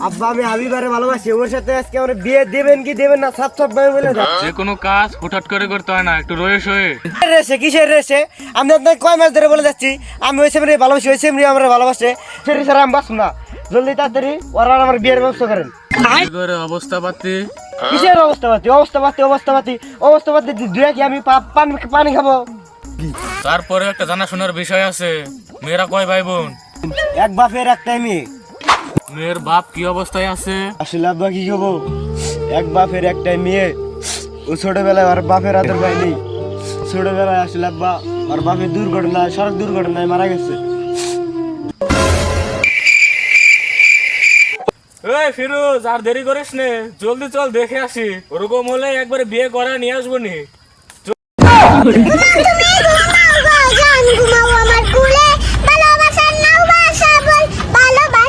আব্বা আমি হাবিবারে ভালোবাসি, ওর সাথে আজকে আমরা বিয়ে দেবেন কি দেবেন না সাত সব ভাই বলে দাও। যে কোনো কাজ হুটহাট করে করতে হয় না, একটু রয়েস হয়ে। রেসে কিসের রেসে? আমি আপনাকে কয় মাস ধরে বলে যাচ্ছি আমি ওই সেমরি ভালোবাসি, ওই সেমরি আমরা ভালোবাসে, সেটি ছাড়া আমি বাঁচব না। জলদি তাড়াতাড়ি ওরা আমার বিয়ের ব্যবস্থা করেন। করে অবস্থা পাতি কিসের অবস্থাপাতি? অবস্থাপাতি দুয়া কি আমি পানি খাবো? তারপরে একটা জানাশোনার বিষয় আছে। মেয়েরা কয় ভাই বোন? এক বাপের একটাই মেয়ে। মেয়ের বাপ কি অবস্থায় আছে? আসলে আব্বা কি খাবো, এক বাপের একটাই মেয়ে। ও ছোটবেলায় আর বাপের হাতের পায়নি। ছোটবেলায় আসলে আব্বা আর বাপের দুর্ঘটনায়, সড়ক দুর্ঘটনায় মারা গেছে। এই ফিরোজ, আর দেরি করিস নে, জলদি চল দেখে আসি। ওরকম হলে একবারে বিয়ে করা নিয়ে আসবো নি।